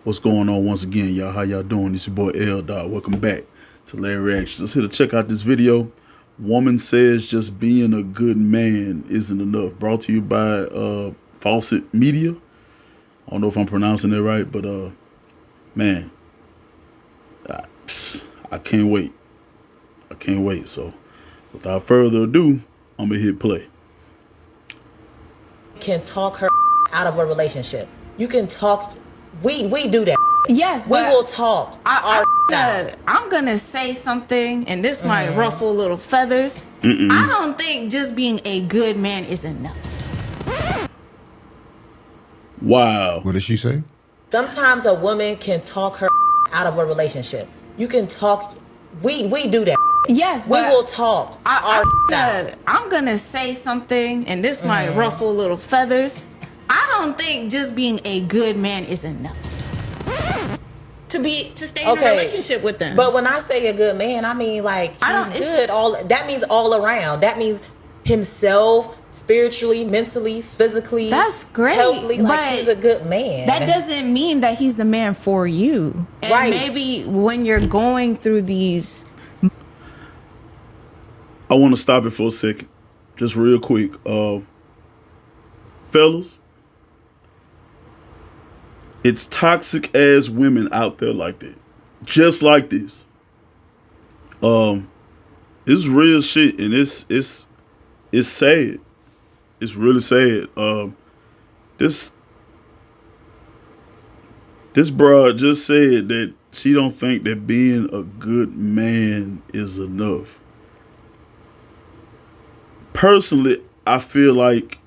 What's going on once again, y'all? How y'all doing? This your boy L Dot. Welcome back to Larry Reactions. Just here to check out this video. Woman says just being a good man isn't enough. Brought to you by Fawcett Media. I don't know if I'm pronouncing it right, but man, I can't wait. I can't wait. So without further ado, I'm gonna hit play. Can talk her out of a relationship. You can talk. We do that. Yes, we will talk. I'm gonna say something, and this might ruffle little feathers. I don't think just being a good man is enough. Wow. What did she say? Sometimes a woman can talk her out of a relationship. You can talk. We do that. Yes, we will talk. I'm gonna say something, and this might ruffle little feathers. I don't think just being a good man is enough to stay in a relationship with them. But when I say a good man, I mean like he's good. That means all around. That means himself, spiritually, mentally, physically. That's great. Healthily, like he's a good man. That doesn't mean that he's the man for you. And right. Maybe when you're going through these. I want to stop it for a second, just real quick. Fellas, it's toxic ass women out there like that, just like this. It's real shit, and it's sad. It's really sad. This broad just said that she don't think that being a good man is enough. Personally, I feel like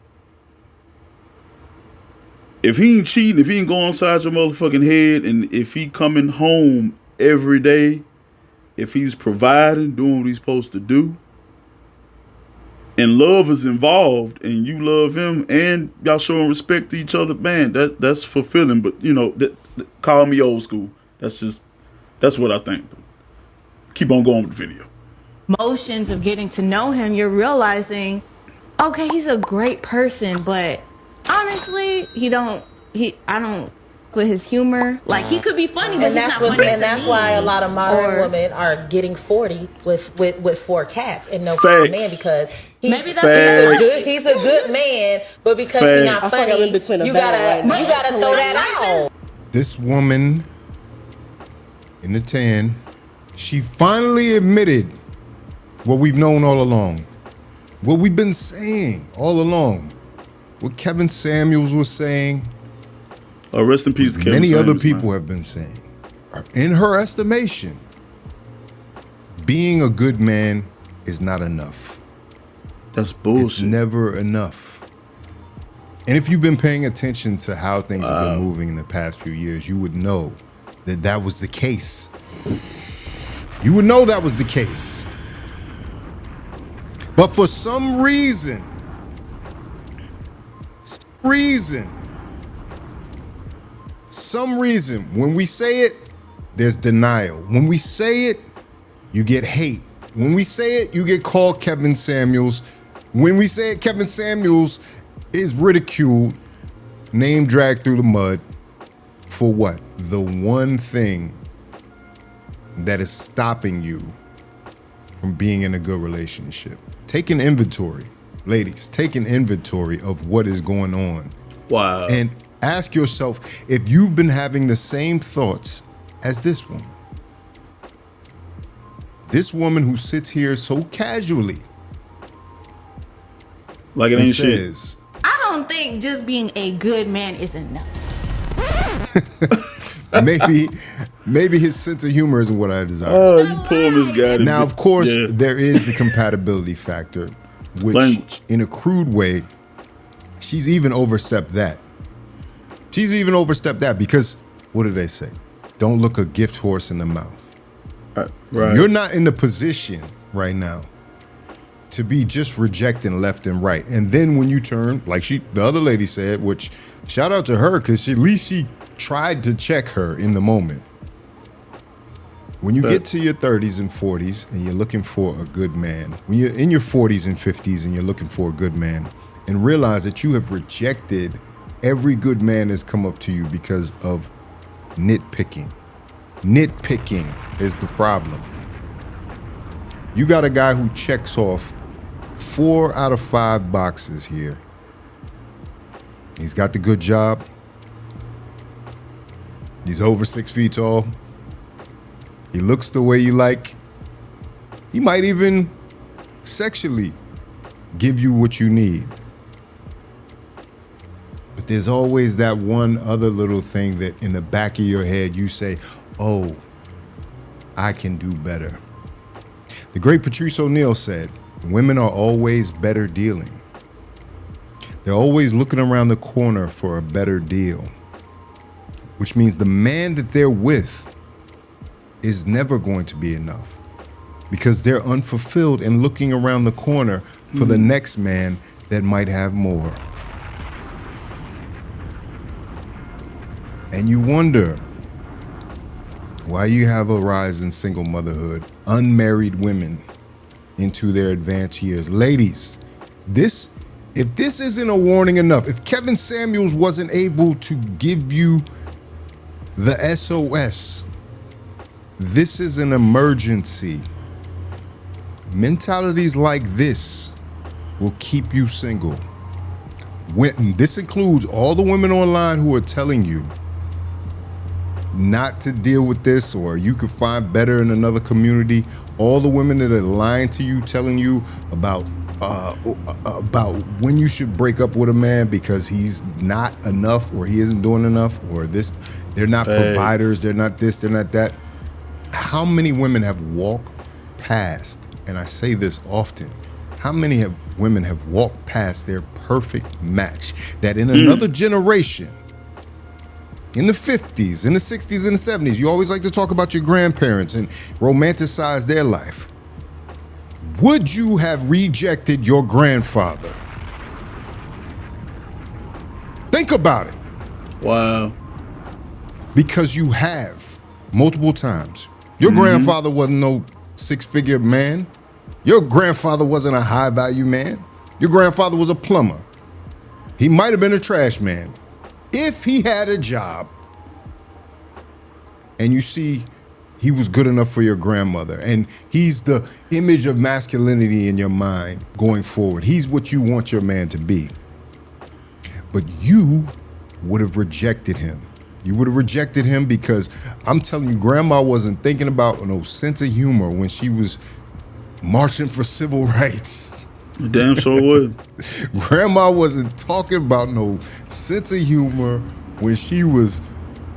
if he ain't cheating, if he ain't going inside your motherfucking head, and if he coming home every day, if he's providing, doing what he's supposed to do, and love is involved, and you love him, and y'all showing respect to each other, man, that's fulfilling. But you know, call me old school. That's what I think. Keep on going with the video. Motions of getting to know him, you're realizing, okay, he's a great person, but honestly, I don't with his humor. Like, he could be funny, but he's not funny. And that's why a lot of modern women are getting 40 with 4 cats and no man, because he's a good man, but because he's not funny, you gotta throw that out. This woman in the tan, she finally admitted what we've known all along, what we've been saying all along, what Kevin Samuels was saying. Rest in peace, Kevin Many Samuels, other people have been saying. In her estimation, being a good man is not enough. That's bullshit. It's never enough. And if you've been paying attention to how things have been moving in the past few years, you would know that that was the case. You would know that was the case. But for some reason, when we say it, there's denial. When we say it, you get hate. When we say it, you get called Kevin Samuels. When we say it, Kevin Samuels is ridiculed, name dragged through the mud for what? The one thing that is stopping you from being in a good relationship. Take an inventory, ladies, take an inventory of what is going on. Wow. And ask yourself if you've been having the same thoughts as this woman. This woman who sits here so casually. Like it ain't shit. I don't think just being a good man is enough. Maybe his sense of humor isn't what I desire. Oh, you poor misguided. Now, of course, there is the compatibility factor, which in a crude way, she's even overstepped that. She's even overstepped that because what do they say? Don't look a gift horse in the mouth. Right. You're not in the position right now to be just rejecting left and right. And then when you turn, like the other lady said, which shout out to her, because at least she tried to check her in the moment. When you get to your 30s and 40s and you're looking for a good man, when you're in your 40s and 50s and you're looking for a good man, and realize that you have rejected every good man that's come up to you because of Nitpicking. Nitpicking is the problem. You got a guy who checks off 4 out of 5 boxes here. He's got the good job. He's over 6 feet tall. He looks the way you like. He might even sexually give you what you need. But there's always that one other little thing that in the back of your head you say, oh, I can do better. The great Patrice O'Neal said, women are always better dealing. They're always looking around the corner for a better deal, which means the man that they're with is never going to be enough because they're unfulfilled and looking around the corner for the next man that might have more. And you wonder why you have a rise in single motherhood, unmarried women into their advanced years. Ladies, if this isn't a warning enough, if Kevin Samuels wasn't able to give you the SOS, this is an emergency. Mentalities like this will keep you single. This includes all the women online who are telling you not to deal with this, or you could find better in another community. All the women that are lying to you, telling you about when you should break up with a man because he's not enough or he isn't doing enough or this, they're not providers, they're not this, they're not that. How many women have walked past, and I say this often, how many women have walked past their perfect match that in another generation, in the 50s, in the 60s, and the 70s, you always like to talk about your grandparents and romanticize their life. Would you have rejected your grandfather? Think about it. Wow. Because you have multiple times. Your grandfather wasn't no 6-figure man. Your grandfather wasn't a high-value man. Your grandfather was a plumber. He might have been a trash man. If he had a job and you see he was good enough for your grandmother and he's the image of masculinity in your mind going forward, he's what you want your man to be. But you would have rejected him. You would have rejected him because I'm telling you, grandma wasn't thinking about no sense of humor when she was marching for civil rights. Damn sure would. Grandma wasn't talking about no sense of humor when she was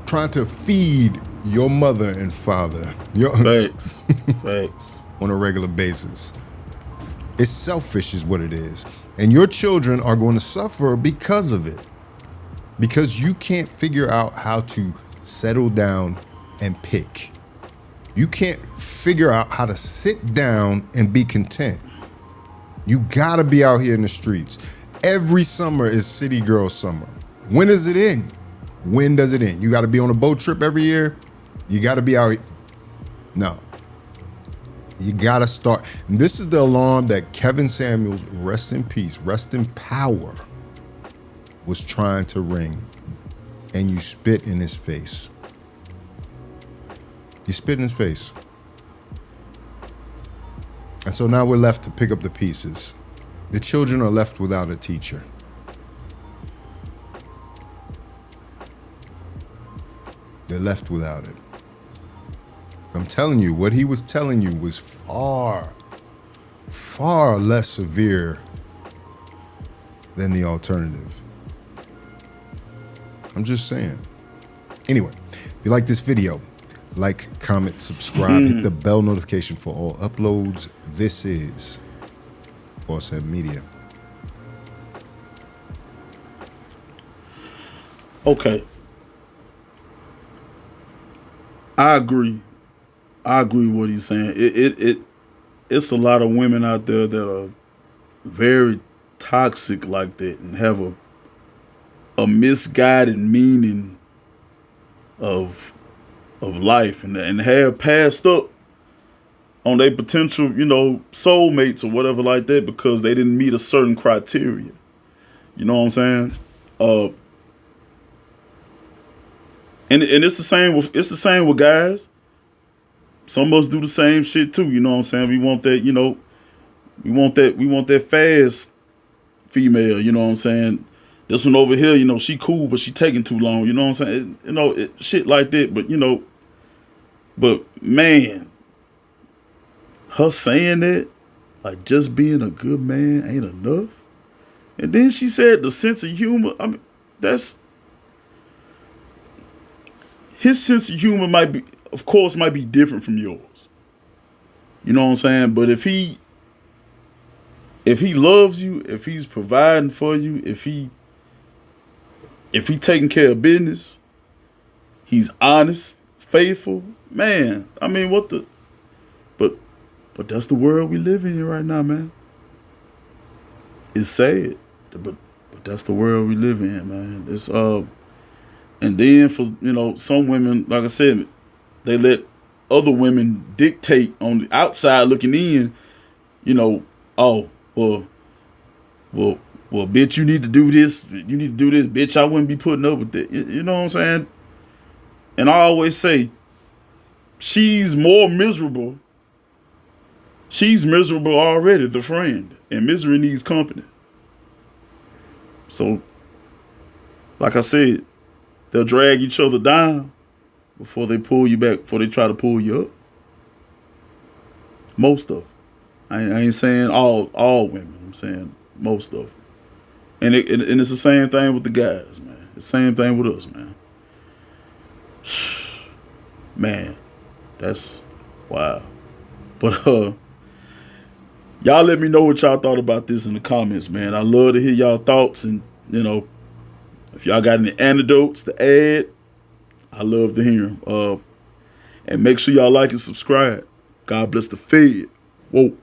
trying to feed your mother and father. Facts. Facts. On a regular basis. It's selfish is what it is. And your children are going to suffer because of it. Because you can't figure out how to settle down and pick. You can't figure out how to sit down and be content. You gotta be out here in the streets. Every summer is City Girl summer. When does it end? When does it end? You gotta be on a boat trip every year? You gotta be out here. No. You gotta start. And this is the alarm that Kevin Samuels, rest in peace, rest in power, was trying to ring. And you spit in his face. You spit in his face. And so now we're left to pick up the pieces. The children are left without a teacher. They're left without it. So I'm telling you, what he was telling you was far, far less severe than the alternative. I'm just saying. Anyway, if you like this video, like, comment, subscribe, hit the bell notification for all uploads. This is Bosshead Media. Okay. I agree. I agree with what he's saying. It's a lot of women out there that are very toxic like that and have a misguided meaning of life and have passed up on their potential, soulmates or whatever like that because they didn't meet a certain criteria. You know what I'm saying? And it's the same with guys. Some of us do the same shit too. You know what I'm saying? We want that. You know, we want that fast female. You know what I'm saying? This one over here, you know, she cool, but she taking too long. You know what I'm saying? Shit like that. But but man, her saying that, like, just being a good man ain't enough. And then she said the sense of humor. I mean, that's his sense of humor might be different from yours. You know what I'm saying? But if he loves you, if he's providing for you, if he taking care of business, he's honest, faithful, man. I mean, but that's the world we live in right now, man. It's sad, but that's the world we live in, man. It's and then for some women, like I said, they let other women dictate on the outside looking in. Oh, well, bitch, you need to do this. You need to do this, bitch. I wouldn't be putting up with that. You know what I'm saying? And I always say, she's more miserable. She's miserable already, the friend. And misery needs company. So, like I said, they'll drag each other down before they pull you back, before they try to pull you up. Most of them. I ain't saying all women. I'm saying most of them. And it's the same thing with the guys, man. The same thing with us, man. Man, that's wow. But y'all let me know what y'all thought about this in the comments, man. I love to hear y'all thoughts, and if y'all got any anecdotes to add, I love to hear them. And make sure y'all like and subscribe. God bless the Fed. Whoa.